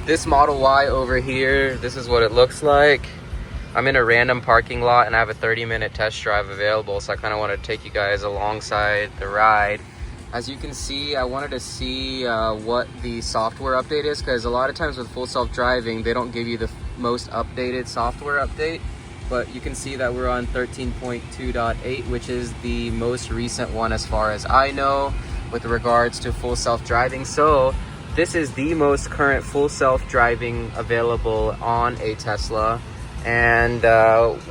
This Model Y over here, this is what it looks like. I'm in a random parking lot and I have a 30-minute test drive available, so I kind of want to take you guys alongside the ride. As you can see, I wanted to see what the software update is, because a lot of times with full self-driving, they don't give you the most updated software update. But you can see that we're on 13.2.8, which is the most recent one as far as I know with regards to full self-driving. So this is the most current full self-driving available on a Tesla. And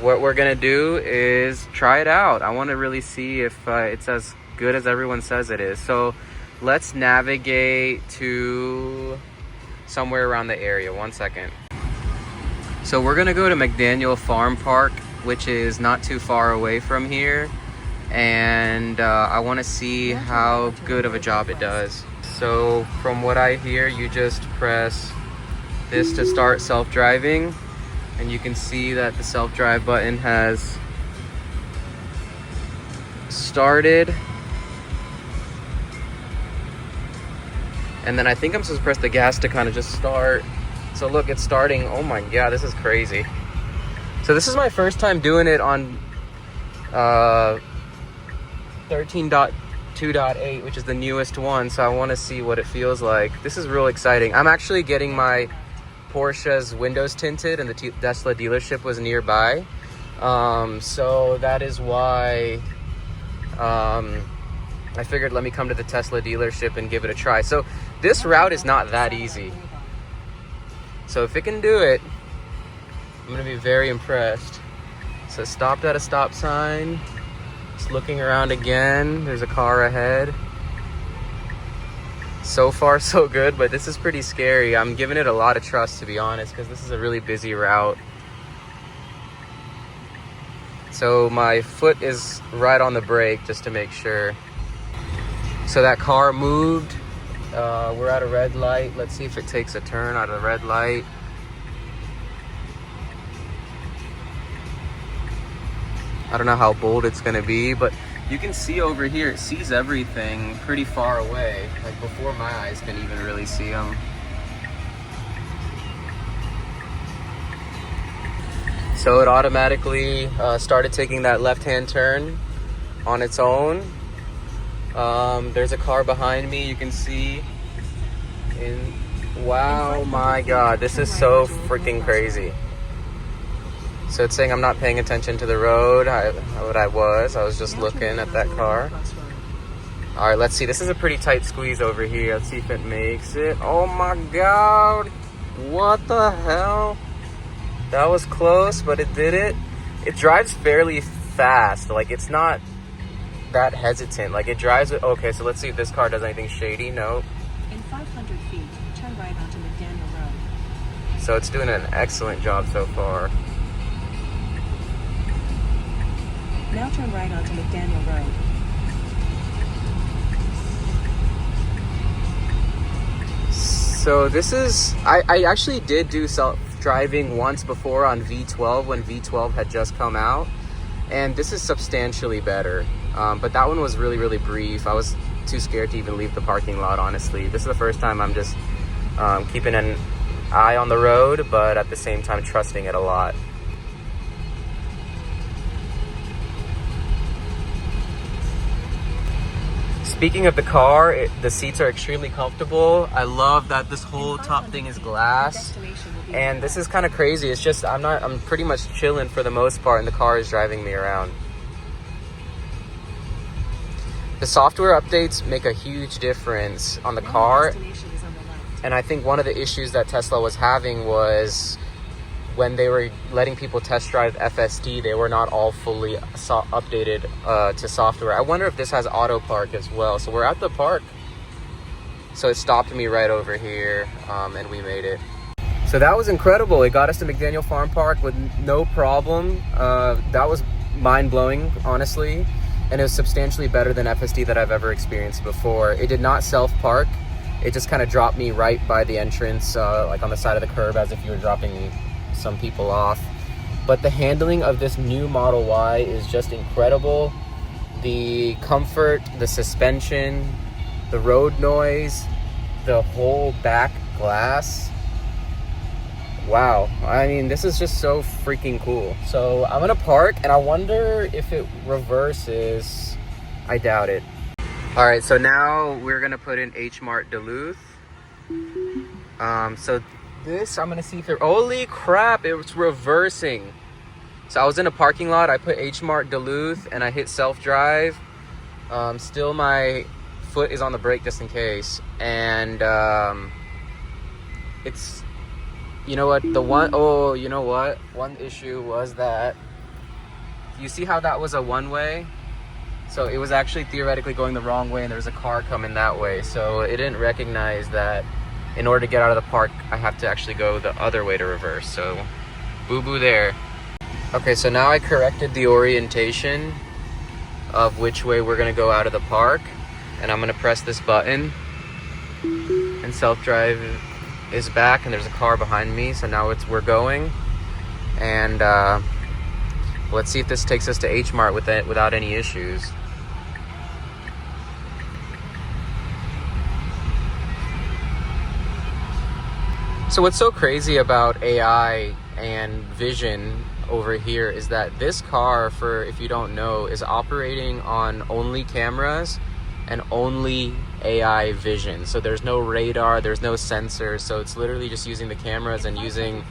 what we're gonna do is try it out. I want to really see if it's as good as everyone says it is. So let's navigate to somewhere around the area. 1 second. So we're gonna go to McDaniel Farm Park, which is not too far away from here. And I want to see how good of a job it does. So from what I hear, you just press this to start self-driving. And you can see that the self-drive button has started. And then I think I'm supposed to press the gas to kind of just start. So look, it's starting. Oh my God, this is crazy. So this is my first time doing it on 13.2.8, which is the newest one. So I want to see what it feels like. This is real exciting. I'm actually getting my Porsche's windows tinted, and the Tesla dealership was nearby. So that is why I figured let me come to the Tesla dealership and give it a try. So this route is not that easy. So if it can do it, I'm gonna be very impressed. So stopped at a stop sign. Just looking around again. There's a car ahead. So far so good, but this is pretty scary. I'm giving it a lot of trust, to be honest, because this is a really busy route. So my foot is right on the brake just to make sure. So that car moved. We're at a red light. Let's see if it takes a turn out of the red light. I don't know how bold it's gonna be, but you can see over here, it sees everything pretty far away, like before my eyes can even really see them. So it automatically started taking that left-hand turn on its own. There's a car behind me, you can see. Wow, my God, this is so freaking crazy. So it's saying I'm not paying attention to the road. I was just looking at that car. All right, let's see. This is a pretty tight squeeze over here. Let's see if it makes it. Oh my God, what the hell? That was close, but it did it. It drives fairly fast. Like, it's not that hesitant. Like, it drives it. Okay, so let's see if this car does anything shady. No. In 500 feet, turn right onto McDaniel Road. So it's doing an excellent job so far. Now turn right onto McDaniel Road. So this is, I actually did do self-driving once before on V12 when V12 had just come out. And this is substantially better. But that one was really, really brief. I was too scared to even leave the parking lot, honestly. This is the first time I'm just keeping an eye on the road, but at the same time trusting it a lot. Speaking of the car, the seats are extremely comfortable. I love that this whole top thing is glass. And this is kind of crazy. It's just, I'm pretty much chilling for the most part, and the car is driving me around. The software updates make a huge difference on the car. And I think one of the issues that Tesla was having was when they were letting people test drive FSD, they were not all fully updated to software. I wonder if this has auto park as well. So we're at the park. So it stopped me right over here, and we made it. So that was incredible. It got us to McDaniel Farm Park with no problem. That was mind-blowing, honestly. And it was substantially better than FSD that I've ever experienced before. It did not self-park. It just kind of dropped me right by the entrance, like on the side of the curb, as if you were dropping some people off. But the handling of this new Model Y is just incredible. The comfort, the suspension, the road noise, the whole back glass. Wow, I mean, this is just so freaking cool. So I'm gonna park and I wonder if it reverses. I doubt it. All right, so now we're gonna put in H Mart Duluth. So this, I'm gonna see if it, holy crap, it's reversing. So I was in a parking lot, I put H Mart Duluth and I hit self-drive. Still my foot is on the brake just in case. And it's, you know what, you know what? One issue was that, you see how that was a one-way? So it was actually theoretically going the wrong way and there was a car coming that way. So it didn't recognize that in order to get out of the park, I have to actually go the other way to reverse. So boo-boo there. Okay, so now I corrected the orientation of which way we're gonna go out of the park. And I'm gonna press this button and self-drive is back and there's a car behind me. So now we're going. And let's see if this takes us to H Mart without any issues. So what's so crazy about AI and vision over here is that this car, for if you don't know, is operating on only cameras and only AI vision. So there's no radar, there's no sensors. So it's literally just using the cameras and using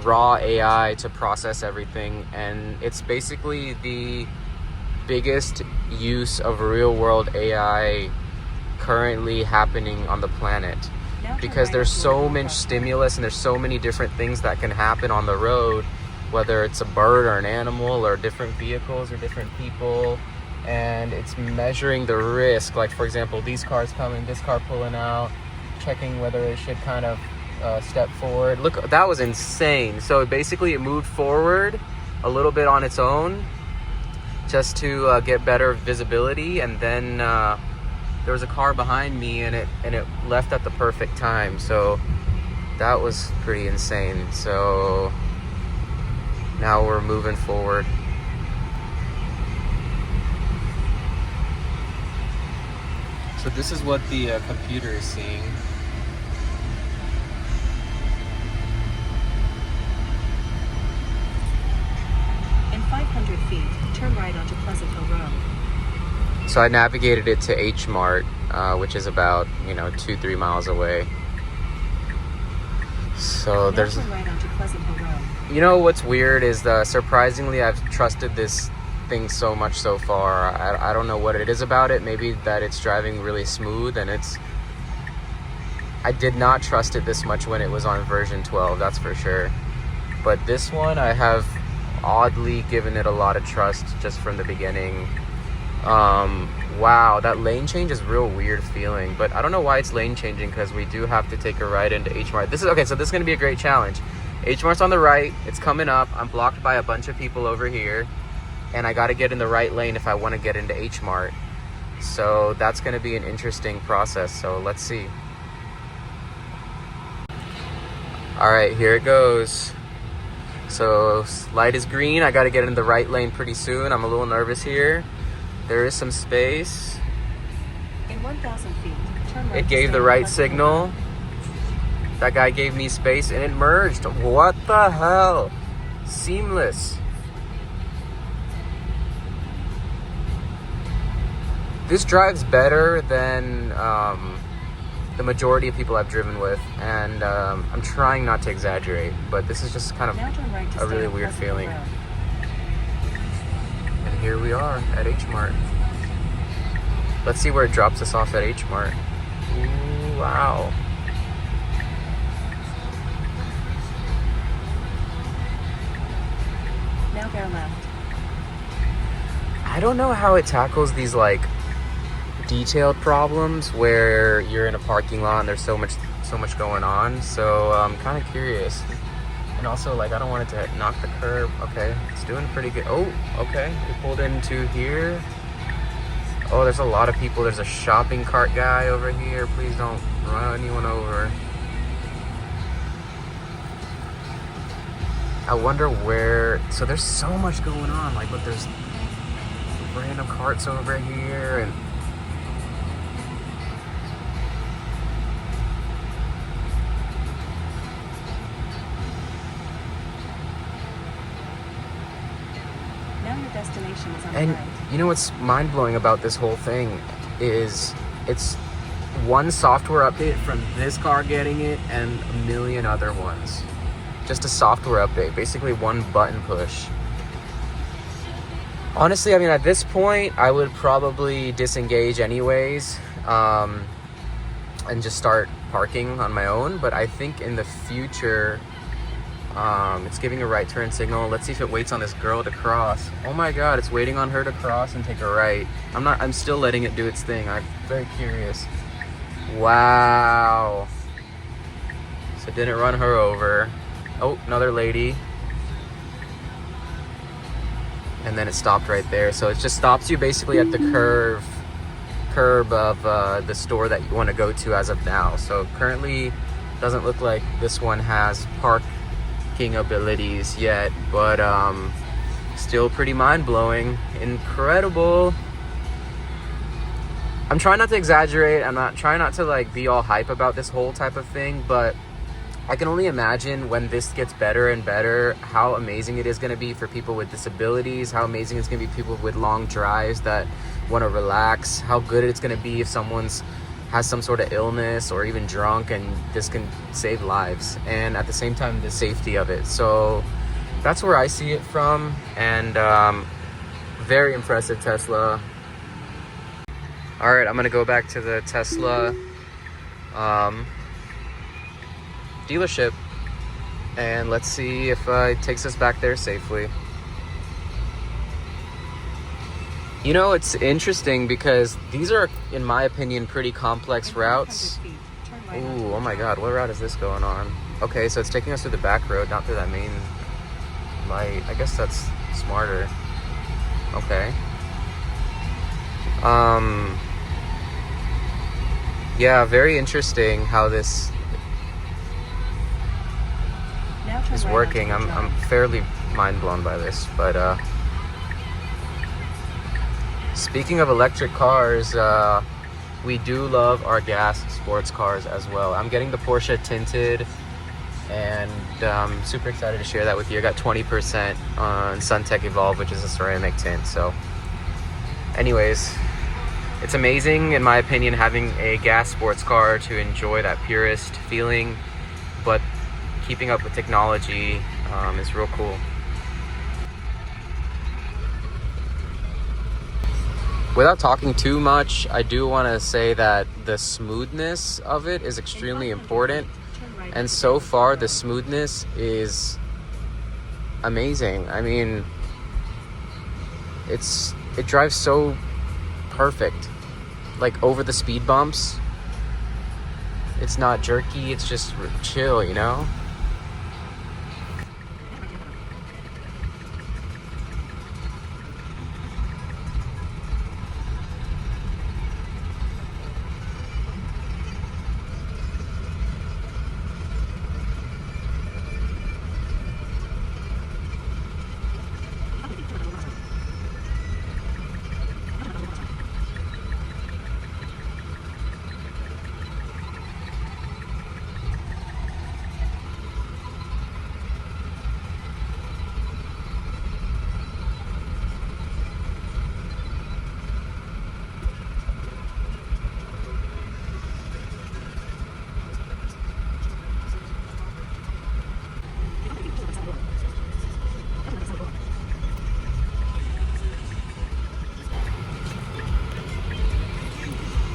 raw AI to process everything. And it's basically the biggest use of real world AI currently happening on the planet, because there's so much stimulus and there's so many different things that can happen on the road, whether it's a bird or an animal or different vehicles or different people. And it's measuring the risk, like for example, these cars coming, this car pulling out, checking whether it should kind of step forward. Look, that was insane. So basically it moved forward a little bit on its own just to get better visibility, and then there was a car behind me and it left at the perfect time. So that was pretty insane. So now we're moving forward. So this is what the computer is seeing. In 500 feet, turn right onto Pleasant Hill Road. So I navigated it to H Mart, which is about 2-3 miles away. So now there's, turn right onto Pleasant Hill Road. you know what's weird is surprisingly I've trusted this thing so much so far. I don't know what it is about it. Maybe that it's driving really smooth, and I did not trust it this much when it was on version 12, that's for sure. But this one I have oddly given it a lot of trust just from the beginning. Wow, that lane change is real weird feeling, but I don't know why it's lane changing, because we do have to take a right into H Mart. This is gonna be a great challenge. H Mart's on the right, it's coming up. I'm blocked by a bunch of people over here, and I got to get in the right lane if I want to get into H Mart. So that's going to be an interesting process. So let's see. All right, here it goes. So light is green. I got to get in the right lane pretty soon. I'm a little nervous here. There is some space. In 1,000 feet, turn right. It gave the right signal. That guy gave me space and it merged. What the hell? Seamless. This drives better than the majority of people I've driven with, and I'm trying not to exaggerate, but this is just kind of a really weird feeling. And here we are at H Mart. Let's see where it drops us off at H Mart. Ooh, wow. Now bear left. I don't know how it tackles these like detailed problems where you're in a parking lot and there's so much going on. So I'm kind of curious. And also, like, I don't want it to knock the curb. Okay, it's doing pretty good. Oh, okay, we pulled into here. Oh, there's a lot of people. There's a shopping cart guy over here. Please don't run anyone over. I wonder where, so there's so much going on. Like, look, there's random carts over here, and destination is on the And right. you know what's mind-blowing about this whole thing is it's one software update from this car getting it and a million other ones. Just a software update, basically one button push. Honestly, I mean, at this point, I would probably disengage anyways, and just start parking on my own. But I think in the future, it's giving a right turn signal. Let's see if it waits on this girl to cross. Oh my God, it's waiting on her to cross and take a right. I'm still letting it do its thing. I'm very curious. Wow. So it didn't run her over. Oh, another lady. And then it stopped right there. So it just stops you basically at the curb of the store that you want to go to as of now. So currently doesn't look like this one has parking abilities yet, but still pretty mind-blowing. Incredible. I'm trying not to exaggerate. I'm not trying not to like be all hype about this whole type of thing, but I can only imagine when this gets better and better, how amazing it is going to be for people with disabilities, how amazing it's going to be people with long drives that want to relax, how good it's going to be if someone's has some sort of illness or even drunk, and this can save lives, and at the same time the safety of it. So that's where I see it from, and very impressive Tesla. All right, I'm going to go back to the Tesla dealership, and let's see if it takes us back there safely. You know, it's interesting because these are, in my opinion, pretty complex routes. Ooh, oh my God, what route is this going on? Okay, so it's taking us through the back road, not through that main light. I guess that's smarter. Okay. Yeah, very interesting how this is working. I'm fairly mind blown by this, but speaking of electric cars, we do love our gas sports cars as well. I'm getting the Porsche tinted, and super excited to share that with you. I got 20% on SunTech Evolve, which is a ceramic tint. So anyways, it's amazing, in my opinion, having a gas sports car to enjoy that purest feeling, but keeping up with technology is real cool. Without talking too much, I do want to say that the smoothness of it is extremely important. And so far, the smoothness is amazing. I mean, it drives so perfect. Like over the speed bumps, it's not jerky, it's just chill, you know?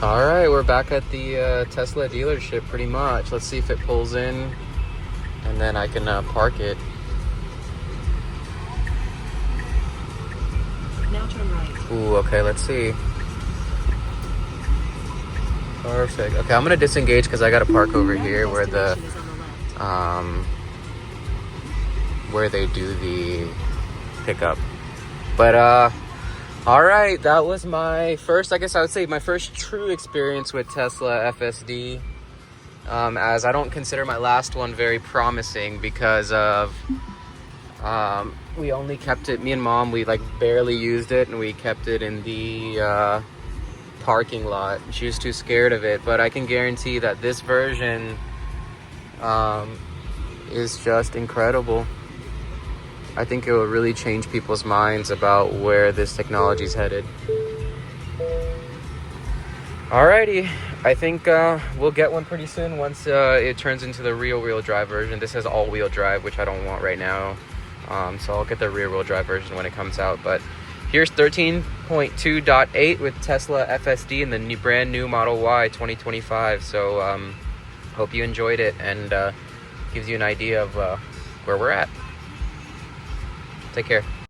All right, we're back at the Tesla dealership pretty much. Let's see if it pulls in, and then I can park it. Now turn right. Ooh, okay, let's see. Perfect. Okay, I'm gonna disengage because I gotta park over here where the where they do the pickup. But all right, that was my first, I guess I would say my first true experience with Tesla FSD, as I don't consider my last one very promising because of we only kept it, me and Mom, we like barely used it, and we kept it in the parking lot. She was too scared of it, but I can guarantee that this version is just incredible. I think it will really change people's minds about where this technology is headed. Alrighty, I think we'll get one pretty soon once it turns into the rear-wheel drive version. This has all-wheel drive, which I don't want right now. So I'll get the rear-wheel drive version when it comes out. But here's 13.2.8 with Tesla FSD and the brand new Model Y 2025. So hope you enjoyed it, and gives you an idea of where we're at. Take care.